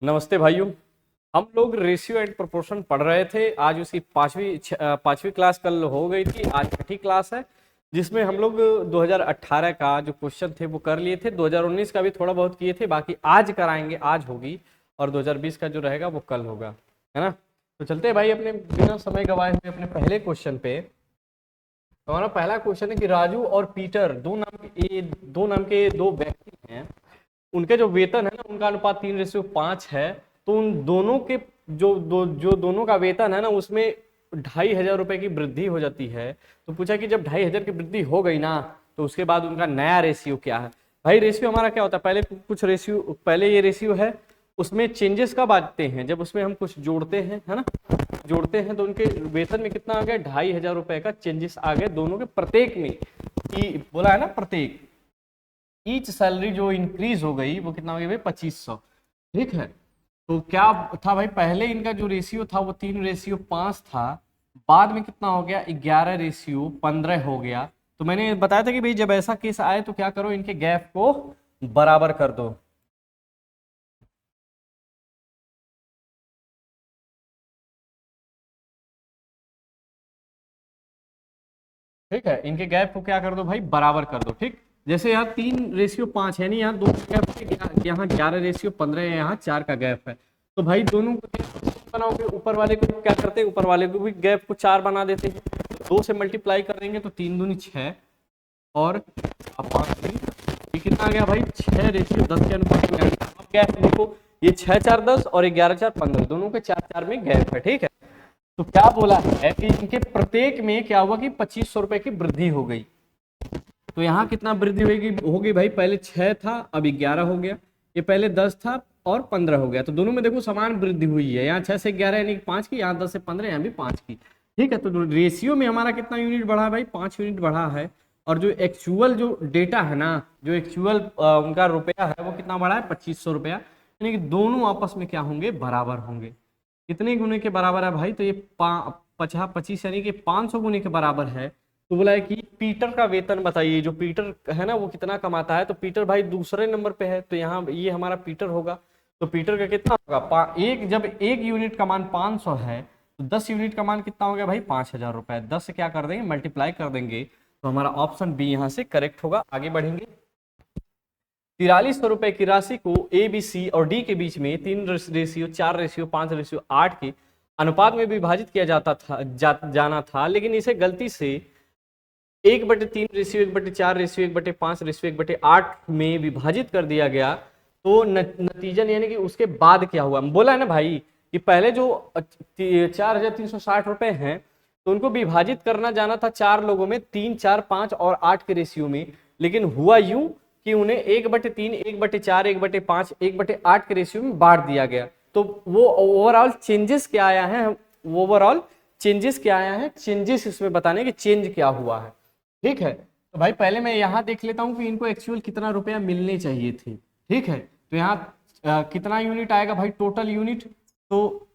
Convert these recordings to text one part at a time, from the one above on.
नमस्ते भाइयों। हम लोग रेशियो एंड प्रोपोर्शन पढ़ रहे थे। आज उसकी पांचवी क्लास कल हो गई थी, आज छठी क्लास है, जिसमें हम लोग 2018 का जो क्वेश्चन थे वो कर लिए थे। 2019 का भी थोड़ा बहुत किए थे, बाकी आज कराएंगे, आज होगी। और 2020 का जो रहेगा वो कल होगा, है ना। तो चलते हैं भाई अपने बिना समय गवाए हुए अपने पहले क्वेश्चन पे। तो हमारा पहला क्वेश्चन है कि राजू और पीटर दो नाम के दो व्यक्ति हैं। उनके जो वेतन है ना, उनका अनुपात 3:5 है। तो उन दोनों के जो दोनों का वेतन है ना, उसमें 2,500 रुपए की वृद्धि हो जाती है। तो पूछा कि जब 2,500 की वृद्धि हो गई ना, तो उसके बाद उनका नया रेशियो क्या है। भाई रेशियो हमारा क्या होता है, पहले ये रेशियो है, उसमें चेंजेस कब आते हैं, जब उसमें हम कुछ जोड़ते हैं, है ना। जोड़ते हैं तो उनके वेतन में कितना आ गया, 2,500 रुपए का चेंजेस आ गए दोनों के प्रत्येक में। बोला है ना, प्रत्येक ईच सैलरी जो इंक्रीज हो गई वो कितना हो गया भाई, 2,500। ठीक है। तो क्या था भाई, पहले इनका जो रेशियो था वो 3:5 था। बाद में कितना हो गया, 11:15 हो गया। तो मैंने बताया था कि भाई जब ऐसा केस आए तो क्या करो, इनके गैप को बराबर कर दो। ठीक है, इनके गैप को क्या कर दो भाई, बराबर कर दो। ठीक, जैसे यहाँ 3:5 है नहीं, यहाँ 2 का गैप है, यहाँ 11:15 है, यहाँ 4 का गैप है। तो भाई दोनों को बनाओगे, ऊपर वाले को क्या करते हैं, ऊपर वाले को भी गैप को 4 बना देते हैं। 2 से मल्टीप्लाई कर देंगे तो 3 दूनी 6 और 5 ये कितना आ गया भाई, 6:10 के अनुपात में आ गया। अब गैप देखो, ये 6 4 10 और 11 4 15, दोनों के 4 4 में गैप है। ठीक है। तो क्या बोला है कि इनके प्रत्येक में क्या हुआ कि 2,500 रुपए की वृद्धि हो गई। तो यहाँ कितना वृद्धि होगी भाई, पहले 6 था अब 11 हो गया, ये पहले 10 था और 15 हो गया। तो दोनों में देखो समान वृद्धि हुई है, यहाँ 6 से 11 यानी 5 की, यहाँ 10 से 15 यहाँ भी 5 की। ठीक है। तो रेशियो में हमारा कितना यूनिट बढ़ा भाई, 5 यूनिट बढ़ा है। और जो एक्चुअल जो डेटा है ना, जो एक्चुअल उनका रुपया है वो कितना बढ़ा है, 2,500 रुपया। यानी कि दोनों आपस में क्या होंगे, बराबर होंगे। कितने गुने के बराबर है भाई, तो ये 25 यानी कि 500 गुने के बराबर है। तो बोला है कि पीटर का वेतन बताइए, जो पीटर है ना वो कितना कमाता है। तो पीटर भाई दूसरे नंबर पे है, तो यहाँ ये हमारा पीटर होगा। तो पीटर का कितना होगा, जब एक यूनिट का मान 500 है, तो 10 यूनिट का मान कितना हो गया भाई, 5,000 रुपए। 10 से क्या कर देंगे, मल्टीप्लाई कर देंगे। तो हमारा ऑप्शन बी यहाँ से करेक्ट होगा। आगे बढ़ेंगे। 4,300 रुपए की राशि को ए, बी, सी और डी के बीच में 3:4:5:8 के अनुपात में विभाजित किया जाना था, लेकिन इसे गलती से 1/3:1/4:1/5:1/8 में विभाजित कर दिया गया। तो नतीजन यानी कि उसके बाद क्या हुआ, बोला है ना भाई कि पहले जो 4,360 रुपए हैं, तो उनको विभाजित करना जाना था 4 लोगों में, 3 4 5 और 8 के रेशियो में। लेकिन हुआ यूं कि उन्हें 1/3 1/4 1/5 1/8 के रेशियो में बांट दिया गया। तो वो ओवरऑल चेंजेस क्या आया है, चेंजेस इसमें बताने कि चेंज क्या हुआ है। ठीक है। तो भाई पहले मैं यहाँ देख लेता हूँ कि इनको एक्चुअल कितना रुपया मिलने चाहिए थे। ठीक है। तो यहाँ कितना यूनिट आएगा भाई, टोटल यूनिट। तो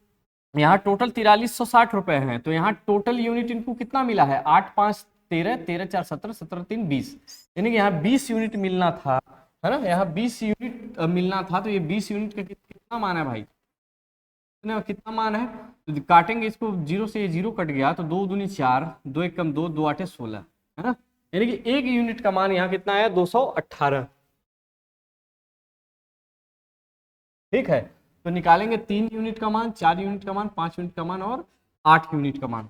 यहाँ टोटल 4,360 रुपए हैं। तो यहाँ टोटल यूनिट इनको कितना मिला है, 8 5 13 13 4 17 17 3 20, यानी कि यहाँ 20 यूनिट मिलना था, है ना। यहाँ 20 यूनिट मिलना था। तो ये 20 यूनिट का कितना मान है भाई, कितना मान है। तो काटेंगे इसको, जीरो से ये जीरो कट गया, तो 2 दूनी 4, 2 1 कम 2, 2 8 16, है ना। यानी कि एक यूनिट का मान यहाँ कितना आया, 218। ठीक है। तो निकालेंगे 3 यूनिट का मान, 4 यूनिट का मान, 5 यूनिट का मान और 8 यूनिट का मान। तो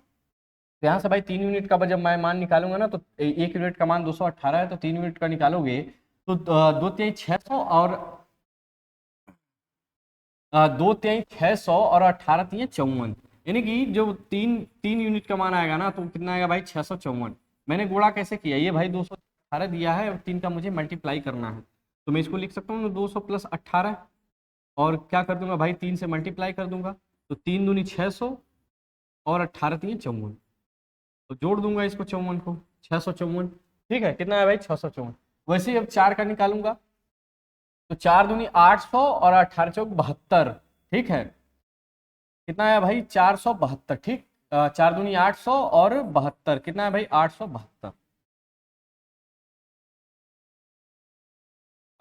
यहाँ से भाई 3 यूनिट का जब मैं मान निकालूंगा ना, तो एक यूनिट का मान 218 है, तो 3 यूनिट का निकालोगे तो 2 3 600 और 2 3 600 और 18 3 54, यानी कि जो तीन तीन यूनिट का मान आएगा ना, तो कितना आएगा भाई, 654। मैंने गुणा कैसे किया, ये भाई 218 दिया है और 3 का मुझे मल्टीप्लाई करना है। तो मैं इसको लिख सकता हूँ 200 + 18 और क्या कर दूंगा भाई, 3 से मल्टीप्लाई कर दूंगा। तो 3 दूनी 600 और 18 3 54, तो जोड़ दूंगा इसको 54 को, 654। ठीक है, कितना है भाई, 654। वैसे ही अब 4 का निकालूंगा, तो 4 दूनी 800 और 18 चौक 72। ठीक है, कितना है भाई, 472। ठीक, 4 दूनी 800 और 72, कितना है भाई, 872।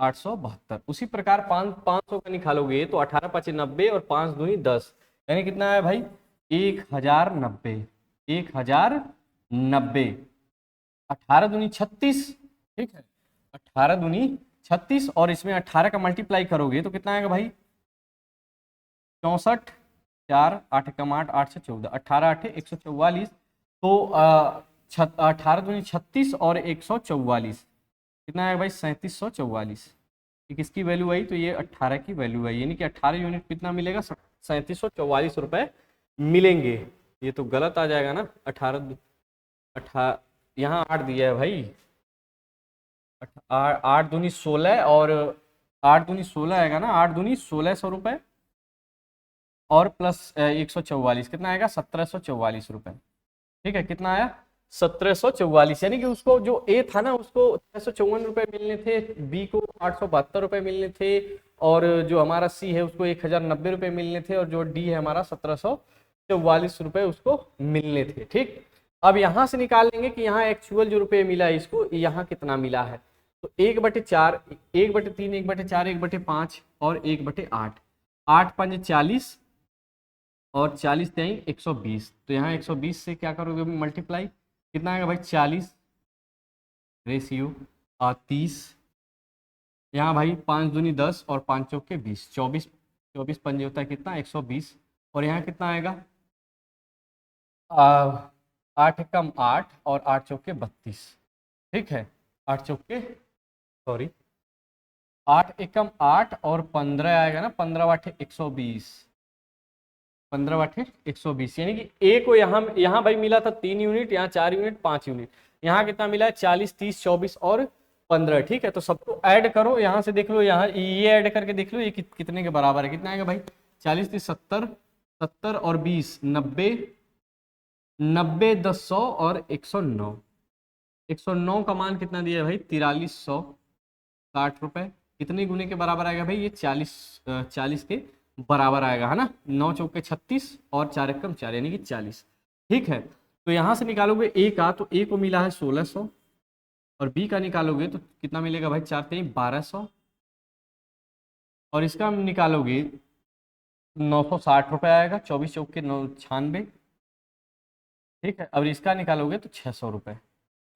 872। उसी प्रकार 500 का निकालोगे तो 18 5 90 और 5 दूनी 10, यानी कितना है भाई 1090। 1090, 18 दूनी 36, ठीक है 18 दूनी 36 और इसमें 18 का मल्टीप्लाई करोगे तो कितना आएगा भाई 64, 4 8 कम 8 8 से 14, 18 8 144। तो 18 दूनी 36 और 144 कितना आएगा भाई 3744। ये किसकी वैल्यू आई तो ये 18 की वैल्यू आई, यानी कि 18 यूनिट कितना मिलेगा 3744 रुपए मिलेंगे। ये तो गलत आ जाएगा ना, 18 यहाँ 8 दिया है भाई, 8 दूनी 16 और 8 दूनी 16 आएगा ना, 8 दूनी 1600 रुपए और प्लस 144 कितना आएगा 1744 रुपए। ठीक है कितना आया 1744, यानी कि उसको जो ए था ना उसको 654 रुपए मिलने थे, बी को 872 रुपए मिलने थे, और जो हमारा सी है उसको 1090 रुपए मिलने थे, और जो डी है हमारा 1744 रुपए उसको मिलने थे। ठीक, अब यहां से निकाल लेंगे कि यहाँ एक्चुअल जो रुपए मिला है इसको यहाँ कितना मिला है। तो 1/4, 1/3, 1/4, 1/5 और 1/8, 8 5 40 और 40 3 120। तो यहाँ 120 से क्या करोगे मल्टीप्लाई, कितना आएगा भाई 40 रेशियो 30, यहाँ भाई 5 दूनी 10 और 5 चौके 20, 24 24 पंजे होता है कितना 120, और यहाँ कितना आएगा 8 कम 8 और 8 चौके 32। ठीक है 8 चौके सॉरी 8 एकम 8 और 15 आएगा ना, 15 8 120, 15 8 120, यानी कि ए को यहाँ भाई मिला था 3 यूनिट, यहाँ 4 यूनिट 5 यूनिट, यहाँ कितना मिला है 40 30 24 और 15। ठीक है, तो सबको ऐड करो, यहाँ से देख लो, यहाँ ये ऐड करके देख लो ये कितने के बराबर है, कितना आएगा भाई 40 30 70, 70 और 20 90, 90 10 100 और 109, 109 का मान कितना दिया है भाई 4360 रुपए। कितने गुने के बराबर आएगा भाई ये 40 के बराबर आएगा, है ना, 9 चौके 36 और 4 एकम 4 यानी कि 40। ठीक है, तो यहाँ से निकालोगे ए का, तो ए को मिला है 1600, और बी का निकालोगे तो कितना मिलेगा भाई 4 3 1200, और इसका निकालोगे 960 रुपये आएगा, 24 चौके 96। ठीक है, अब इसका निकालोगे तो 600 रुपये,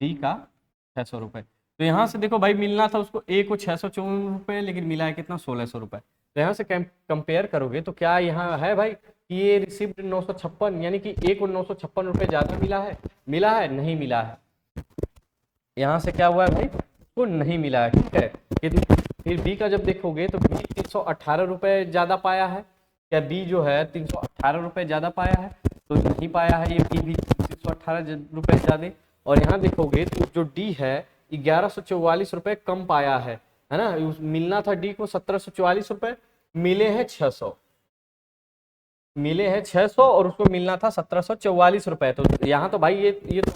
डी का 600 रुपये। तो यहाँ से देखो भाई मिलना था उसको ए को 654 रुपये, लेकिन मिला है कितना 1600 रुपये। तो यहाँ से कंपेयर करोगे तो क्या यहाँ है भाई कि ये रिसिप्ट 956, यानी कि ए को 956 रुपये ज़्यादा मिला है नहीं मिला है, यहाँ से क्या हुआ है भाई वो नहीं मिला है। ठीक है, फिर बी का जब देखोगे तो बी 318 रुपये ज़्यादा पाया है, क्या बी जो है 318 रुपये ज़्यादा पाया है, तो नहीं पाया है ये बी भी 318 रुपये ज़्यादा। और यहाँ देखोगे तो जो डी है 1144 रुपये कम पाया है ना, मिलना था डी को 1744 रुपये, मिले हैं 600, मिले हैं 600 और उसको मिलना था 1744 रुपये। तो यहाँ तो भाई ये तो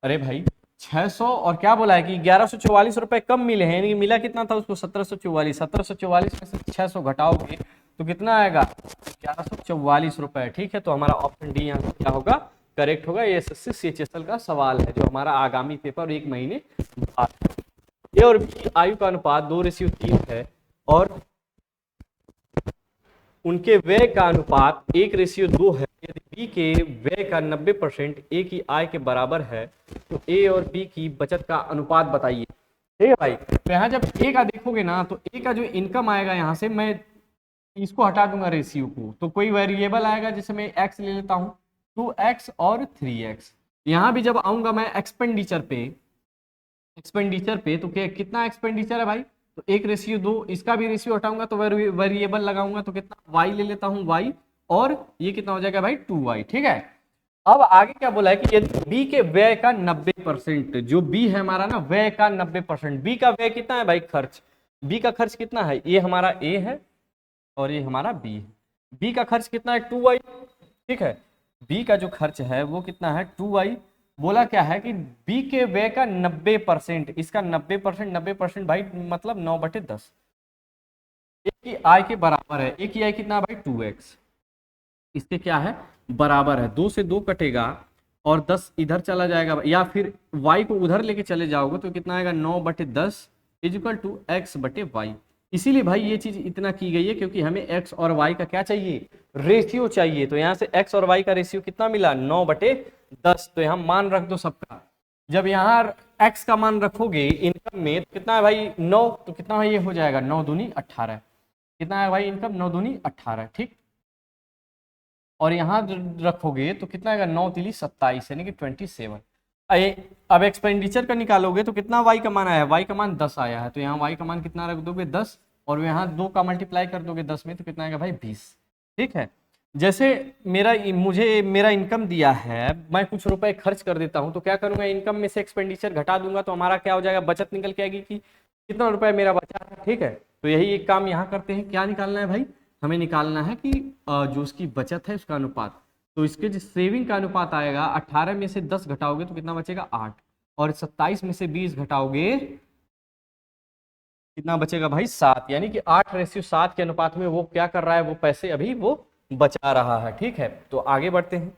अरे भाई 600 और क्या बोला है कि 1144 रुपये कम मिले हैं, यानी मिला कितना था उसको 1744, 1744 में से 600 घटाओगे तो कितना आएगा 1144 रुपये। ठीक है, तो हमारा ऑप्शन डी यहाँ क्या होगा करेक्ट होगा। ये एसएससी सीएचएसएल का सवाल है जो हमारा आगामी पेपर 1 महीने बाद। ए और बी आयु का अनुपात 2:3 है और उनके व्यय का अनुपात 1:2 है। यदि बी के व्यय का 90% ए की आय के बराबर है तो ए और बी की बचत का अनुपात बताइए। ठीक है भाई, तो यहाँ जब ए का देखोगे ना तो ए का जो इनकम आएगा, यहाँ से मैं इसको हटा दूंगा रेशियो को, तो कोई वेरिएबल आएगा जैसे मैं एक्स ले लेता हूँ, 2x और 3x। यहाँ भी जब आऊंगा मैं एक्सपेंडिचर पे तो क्या कितना एक्सपेंडिचर है भाई, तो 1:2, इसका भी रेशियो हटाऊंगा तो वेरिएबल लगाऊंगा तो कितना y ले लेता हूँ y, और ये कितना हो जाएगा भाई 2y। ठीक है, अब आगे क्या बोला है कि यदि b के व्यय का 90%, जो b है हमारा ना व्यय का 90%, b का व्यय कितना है भाई खर्च, b का खर्च कितना है, ये हमारा a है और ये हमारा b है, b का खर्च कितना है 2y। ठीक है, b का जो खर्च है वो कितना है 2y। बोला क्या है कि b के व्यय का 90%, इसका 90% भाई मतलब 9/10 ए की आय के बराबर है। ए की आय कितना भाई 2x, इसके क्या है बराबर है, 2 से 2 कटेगा और 10 इधर चला जाएगा, या फिर y को उधर लेके चले जाओगे तो कितना आएगा 9/10 इज इक्वल टू एक्स बटे वाई। इसीलिए भाई ये चीज इतना की गई है क्योंकि हमें एक्स और वाई का क्या चाहिए, रेशियो चाहिए। तो यहाँ से एक्स और वाई का रेशियो कितना मिला, 9/10। तो यहाँ मान रख दो सबका। जब यहाँ एक्स का मान रखोगे इनकम में तो कितना है भाई 9, तो कितना है ये हो जाएगा 9 दूनी 18। कितना है भाई इनकम 9 दूनी 18, ठीक। और यहाँ रखोगे तो कितना आएगा 9 तिली 27 यानी कि 27। अब एक्सपेंडिचर का निकालोगे तो कितना वाई का मान आया है, वाई का मान 10 आया है। तो यहाँ वाई का मान कितना रख दोगे 10, और यहाँ 2 का मल्टीप्लाई कर दोगे 10 में तो कितना आएगा भाई 20, ठीक है। जैसे मेरा इनकम दिया है, मैं कुछ रुपए खर्च कर देता हूँ तो क्या करूंगा, इनकम में से एक्सपेंडिचर घटा दूंगा तो हमारा क्या हो जाएगा, बचत निकल के आएगी कि कितना रुपए मेरा बचा है, ठीक है। तो यही एक काम यहाँ करते हैं, क्या निकालना है भाई, हमें निकालना है कि जो उसकी बचत है उसका अनुपात। तो इसके जो सेविंग का अनुपात आएगा, 18 में से 10 घटाओगे तो कितना बचेगा 8, और 27 में से 20 घटाओगे कितना बचेगा भाई 7, यानी कि 8:7 के अनुपात में वो क्या कर रहा है, वो पैसे अभी वो बचा रहा है, ठीक है। तो आगे बढ़ते हैं।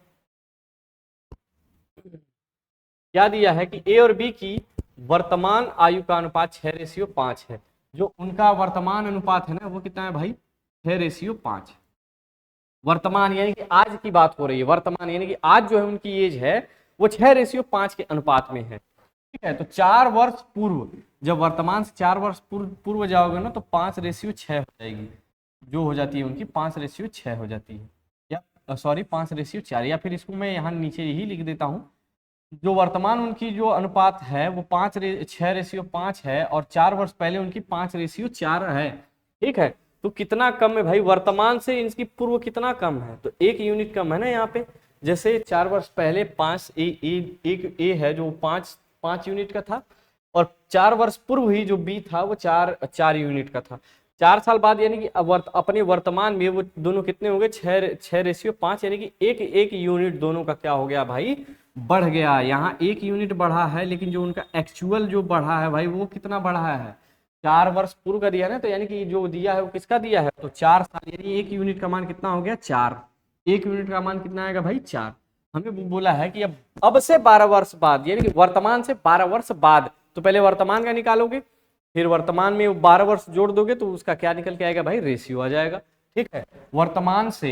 क्या दिया है कि ए और बी की वर्तमान आयु का अनुपात 6:5 है। जो उनका वर्तमान अनुपात है ना वो कितना है भाई 6:5। वर्तमान यानी कि आज की बात हो रही है, वर्तमान यानी कि आज जो है उनकी एज है वो 6:5 के अनुपात में है, ठीक है। तो 4 वर्ष पूर्व, जब वर्तमान से 4 वर्ष पूर्व जाओगे ना तो 5:6 हो जाएगी, जो हो जाती है उनकी 5:6 हो जाती है, या सॉरी 5:4, या फिर इसको मैं यहाँ नीचे ही लिख देता हूँ। जो वर्तमान उनकी जो अनुपात है वो 6:5 है, और 4 वर्ष पहले उनकी 5:4 है, ठीक है। तो कितना कम है भाई, वर्तमान से इनकी पूर्व कितना कम है, तो 1 यूनिट कम है ना यहाँ पे। जैसे 4 वर्ष पहले 5 एक ए है जो 5 यूनिट का था, और 4 वर्ष पूर्व ही जो बी था वो 4 यूनिट का था। 4 साल बाद यानी कि अपने वर्तमान में वो दोनों कितने हो गए 6:5, यानी कि एक यूनिट दोनों का क्या हो गया भाई, बढ़ गया। यहाँ 1 यूनिट बढ़ा है, लेकिन जो उनका एक्चुअल जो बढ़ा है भाई वो कितना बढ़ा है, 4 वर्ष पूर्व का दिया ना, तो यानी कि जो दिया है वो किसका दिया है, तो 4 साल, यानी 1 यूनिट का मान कितना हो गया 4, 1 यूनिट का मान कितना आएगा भाई 4। हमें बोला है कि अब से 12 वर्ष बाद, यानी कि वर्तमान से 12 वर्ष बाद, तो पहले वर्तमान का निकालोगे, फिर वर्तमान में 12 वर्ष जोड़ दोगे तो उसका क्या निकल के आएगा भाई, रेशियो आ जाएगा, ठीक है। वर्तमान से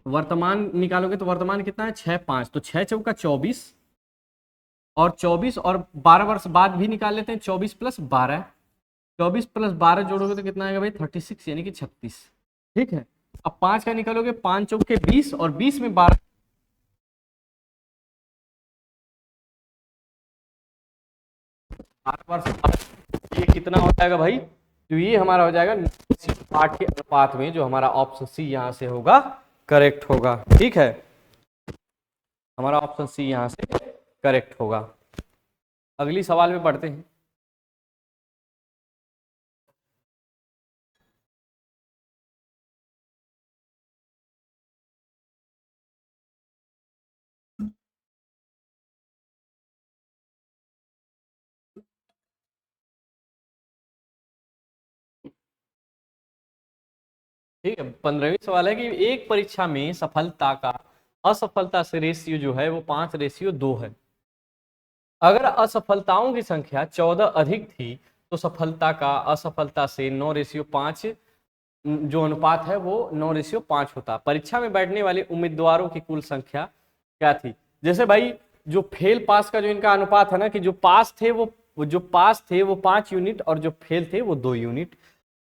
वर्तमान निकालोगे तो वर्तमान कितना है 6/5, तो 6 चौका 24, और 24 और 12 वर्ष बाद भी निकाल लेते हैं, 24 + 12, 24 + 12 जोड़ोगे तो कितना आएगा भाई 36, यानी कि 36, ठीक है। अब 5 का निकालोगे, 5 चौके 20, और 20 में 12 वर्ष बाद ये कितना हो जाएगा भाई, तो ये हमारा हो जाएगा 8 के अनुपात में, जो हमारा ऑप्शन सी यहाँ से होगा करेक्ट होगा, ठीक है। हमारा ऑप्शन सी यहाँ से करेक्ट होगा। अगली सवाल में पढ़ते हैं। ठीक है, 15वीं सवाल है कि एक परीक्षा में सफलता का असफलता से रेशियो जो है वो 5:2 है। अगर असफलताओं की संख्या 14 अधिक थी तो सफलता का असफलता से 9:5 जो अनुपात है वो 9:5 होता। परीक्षा में बैठने वाले उम्मीदवारों की कुल संख्या क्या थी। जैसे भाई जो फेल पास का जो इनका अनुपात है ना, कि जो पास थे वो 5 यूनिट, और जो फेल थे वो 2 यूनिट।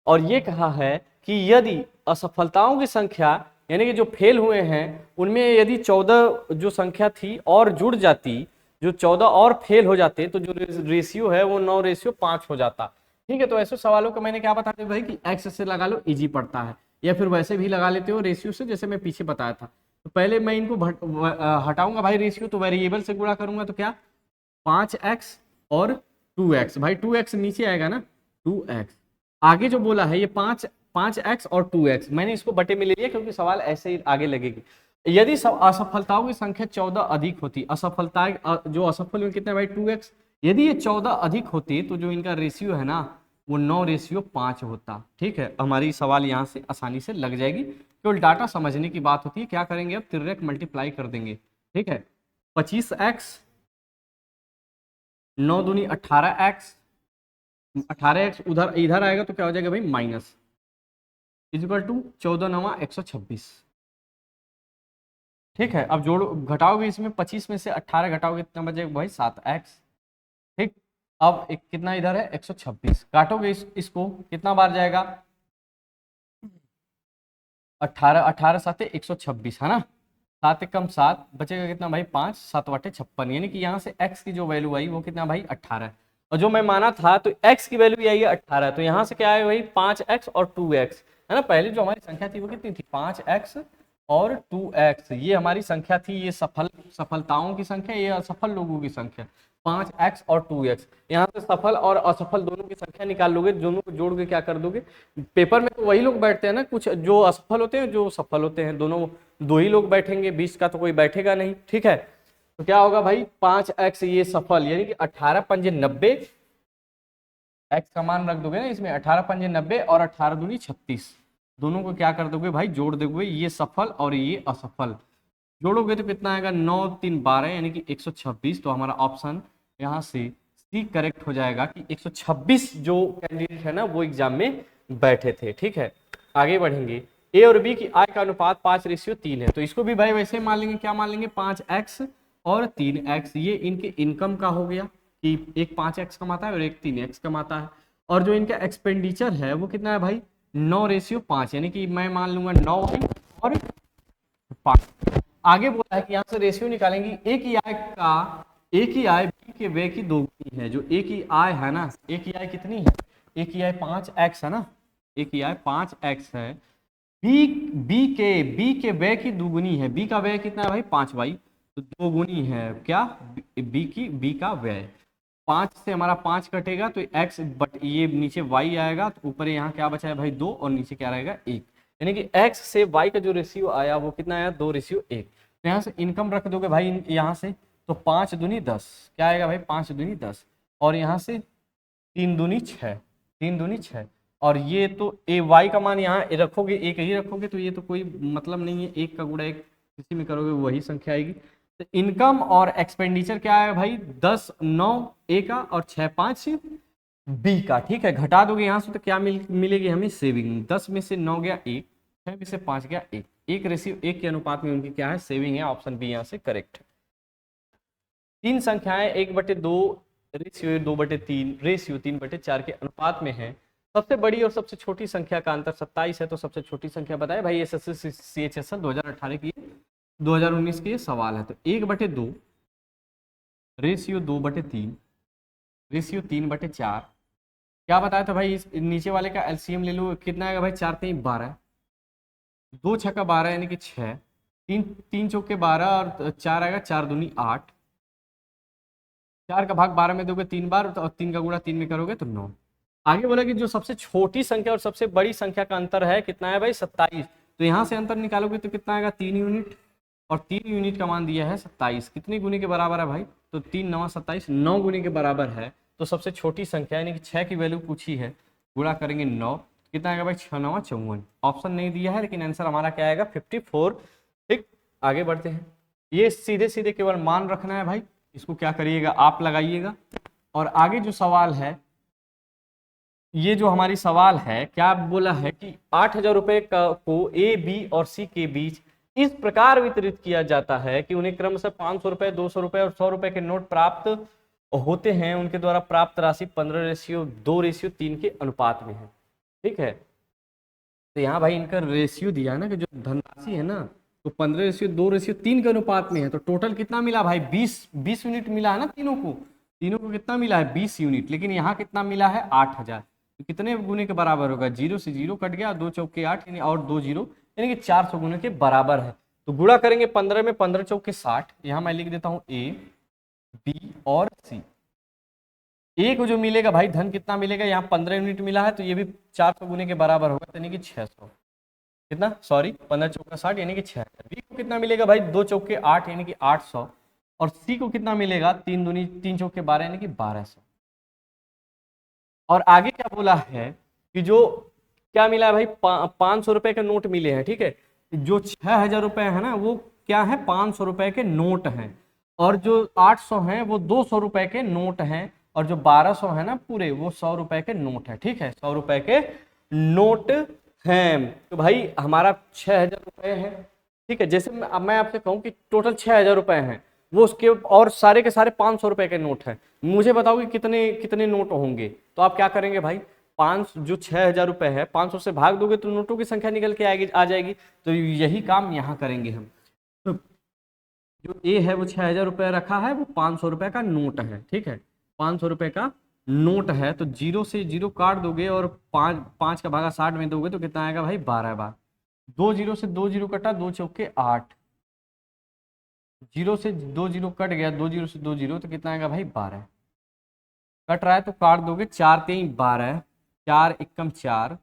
और ये कहा है कि यदि असफलताओं की संख्या यानी कि जो फेल हुए हैं उनमें यदि 14 जो संख्या थी और जुड़ जाती, जो 14 और फेल हो जाते तो जो रेशियो है वो 9:5 हो जाता, ठीक है। तो ऐसे सवालों को मैंने क्या बता दिया भाई कि एक्स से लगा लो, इजी पड़ता है, या फिर वैसे भी लगा लेते हो रेशियो से, जैसे मैं पीछे बताया था। तो पहले मैं इनको हटाऊंगा भाई रेशियो, तो वेरिएबल से गुणा करूंगा तो क्या 5x और 2x, भाई 2x नीचे आएगा ना 2x, आगे जो बोला है ये 5x और 2x, मैंने इसको बटे में ले लिया क्योंकि सवाल ऐसे ही आगे लगेगी। यदि असफलताओं की संख्या 14 अधिक होती, असफलता जो असफल हुए कितने भाई 2x, यदि ये 14 अधिक होती तो जो इनका रेशियो है ना वो 9:5 होता, ठीक है। हमारी सवाल यहाँ से आसानी से लग जाएगी, केवल डाटा समझने की बात होती है। क्या करेंगे अब, तिर्यक मल्टीप्लाई कर देंगे, ठीक है। 25x 9 दूनी 18x 18x उधर इधर आएगा तो क्या हो जाएगा भाई माइनस, इजिकल टू 14×9 = 126। ठीक है, अब जोड़ो घटाओगे इसमें 25 में से 18 घटाओगे कितना बचेगा भाई 7x। ठीक, अब एक कितना इधर है 126, काटोगे इसको कितना बार जाएगा 18, 18 7 126 है ना, 7 कम 7 बचेगा कितना भाई 5, 7/56, यानी कि यहाँ से x की जो वैल्यू आई वो कितना भाई 18 है। और जो मैं माना था तो x की वैल्यू भी आई है 18, तो यहाँ से क्या आएगा भाई 5x और 2x है ना। पहले जो हमारी संख्या थी वो कितनी थी 5x और 2x, ये हमारी संख्या थी, ये सफलताओं की संख्या, ये असफल लोगों की संख्या 5x और 2x। यहाँ से सफल और असफल दोनों की संख्या निकाल लोगे, दोनों को जोड़ के क्या कर दोगे, पेपर में तो वही लोग बैठते हैं ना, कुछ जो असफल होते हैं जो सफल होते हैं, दोनों दो ही लोग बैठेंगे, 20 का तो कोई बैठेगा नहीं। ठीक है, तो क्या होगा भाई 5x ये सफल, यानी कि 18 पंजे 90, x का मान रख दोगे ना इसमें, 18 पंजे 90 और 18 दूनी 36, दोनों को क्या कर दोगे भाई जोड़ दोगे, ये सफल और ये असफल, जोड़ोगे तो कितना आएगा 9 3 12 यानी कि 126। तो हमारा ऑप्शन यहाँ से सी करेक्ट हो जाएगा कि 126 जो कैंडिडेट है ना वो एग्जाम में बैठे थे। ठीक है, आगे बढ़ेंगे। ए और बी की आय का अनुपात 5:3 है, तो इसको भी भाई वैसे मान लेंगे, क्या मान लेंगे 5x और 3x, ये इनके इनकम का हो गया कि एक 5x कमाता है और एक 3x कमाता है। और जो इनका एक्सपेंडिचर है वो कितना है भाई 9:5, यानी कि मैं मान लूंगा 9 और 5। आगे बोला है कि यहाँ से रेशियो निकालेंगे, एक ही आय बी के व्यय की दोगुनी है। जो एक ही आय है ना, एक ही आय कितनी है, एक ही आय 5x है ना, एक ही आय 5x है, बी के व्यय की दोगुनी है, बी का व्यय कितना है भाई 5y, तो दोगुनी है क्या बी का व्यय। 5 से हमारा 5 कटेगा तो x, बट ये नीचे y आएगा, तो ऊपर यहाँ क्या बचा है भाई 2 और नीचे क्या रहेगा 1, यानी कि x से y का जो रेशियो आया वो कितना आया 2:1। तो यहाँ से इनकम रख दोगे भाई यहाँ से, तो 5 दूनी 10, क्या आएगा भाई 5 दूनी 10, और यहाँ से 3 दूनी 6, 3 दूनी 6, और ये तो ए वाई का मान यहाँ रखोगे एक ही रखोगे, तो ये तो कोई मतलब नहीं है, एक का गुणा एक किसी में करोगे वही संख्या आएगी। तो इनकम और एक्सपेंडिचर क्या है भाई 10 9 ए का और 6 5 बी का। ठीक है, घटा दोगे यहाँ से तो क्या मिलेगी हमें सेविंग, 10 में से 9 गया 1, 6 में से 5 गया 1, 1:1 के अनुपात में उनकी क्या है सेविंग है, ऑप्शन बी यहाँ से करेक्ट है। तीन संख्याएं 1/2 रेशियो 2/3 रेशियो 3/4 के अनुपात में है, सबसे बड़ी और सबसे छोटी संख्या का अंतर 27 है, तो सबसे छोटी संख्या बताए भाई। एसएससी CHSL 2018 की 2019 की ये सवाल है। तो 1/2 रेशियो 2/3 रेशियो 3/4, क्या बताया था भाई, इस नीचे वाले का एलसीएम ले लो, कितना आएगा भाई 4 3 12, 2 6 का 12 यानी कि 6, 3 चौके 12 और 4 आएगा 4 दूनी 8, 4 का भाग 12 में दोगे 3 बार, और 3 का गुणा 3 में करोगे तो 9। आगे बोला कि जो सबसे छोटी संख्या और सबसे बड़ी संख्या का अंतर है कितना है भाई 27, तो यहाँ से अंतर निकालोगे तो कितना आएगा 3 यूनिट, और 3 यूनिट का मान दिया है 27, कितनी गुनी के बराबर है भाई, तो 3 9 27, 9 गुनी के बराबर है। तो सबसे छोटी संख्या यानी कि 6 की वैल्यू पूछी है, गुणा करेंगे 9, कितना आएगा भाई 6 9 54, ऑप्शन नहीं दिया है लेकिन आंसर हमारा क्या आएगा 54। ठीक, आगे बढ़ते हैं। ये सीधे सीधे केवल मान रखना है भाई, इसको क्या करिएगा आप लगाइएगा। और आगे जो सवाल है, ये जो हमारी सवाल है क्या बोला है कि 8,000 रुपए को ए बी और सी के बीच इस प्रकार वितरित किया जाता है कि उन्हें क्रमशः 500 रुपए 200 रुपए और 100 रुपए के नोट प्राप्त होते हैं, उनके द्वारा प्राप्त राशि 15:2:3 के अनुपात में है। ठीक है, तो यहाँ भाई इनका रेशियो दिया है ना कि जो धनराशि है ना, तो 15:2:3 के अनुपात में है, तो टोटल कितना मिला भाई 20 यूनिट मिला है ना, तीनों को कितना मिला है 20 यूनिट, लेकिन यहाँ कितना मिला है 8,000, तो कितने गुने के बराबर होगा, 0 से 0 कट गया, 2 चौके 8 यानी और 2 0 यानी कि 400 गुने के बराबर है। तो गुणा करेंगे 15 में, 15 चौके 60, यहाँ मैं लिख देता हूँ ए बी और सी। ए को जो मिलेगा भाई धन कितना मिलेगा, यहाँ 15 यूनिट मिला है तो ये भी 400 गुने के बराबर होगा, यानी कि 600, कितना सॉरी 15 चौका 60 यानी कि 6000। बी को कितना मिलेगा भाई 2 चौके 8 यानी कि 800, और सी को कितना मिलेगा 3 चौके 12 यानी कि 1200। और आगे क्या बोला है कि जो क्या मिला है भाई 500 रुपए के नोट मिले हैं। ठीक है, जो 6,000 रुपए है ना वो क्या है 500 रुपए के नोट हैं, और जो 800 हैं वो 200 रुपए के नोट हैं, और जो 1200 है ना पूरे, वो 100 रुपए के नोट है। ठीक है, 100 रुपए के नोट हैं। तो भाई हमारा 6000 रुपए है। ठीक है, जैसे अब मैं आपसे कहूँ कि टोटल 6000 रुपए हैं, वो उसके और सारे के सारे 500 रुपए के नोट हैं, मुझे बताओ कि कितने कितने नोट होंगे। तो आप क्या करेंगे भाई, 5 जो 6000 रुपए है 500 से भाग दोगे तो नोटों की संख्या निकल के आएगी आ जाएगी। तो यही काम यहाँ करेंगे हम। तो जो ए है वो 6000 रुपये रखा है, वो 500 रुपए का नोट है। ठीक है, 500 रुपए का नोट है। तो 0 से 0 काट दोगे और 5 का भागा 60 में दोगे तो कितना आएगा भाई, 12 बार। 2 0 से 2 0 कटा, 2 चौके 8, 0 से 2 0 कट गया, 2 0 से 2 0 तो कितना आएगा भाई, 12। कट रहा है तो काट दोगे, 4 3 12, 4 एकम 4,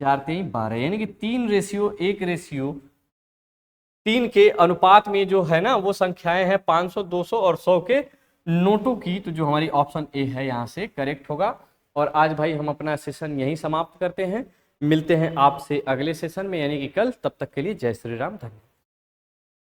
4 3 12, यानी कि 3:1 के अनुपात में जो है ना वो संख्याएं हैं 500, 200 और 100 के नोटों की। तो जो हमारी ऑप्शन ए है यहाँ से करेक्ट होगा। और आज भाई हम अपना सेशन यहीं समाप्त करते हैं, मिलते हैं आपसे अगले सेशन में यानी कि कल। तब तक के लिए जय श्री राम, धन्यवाद।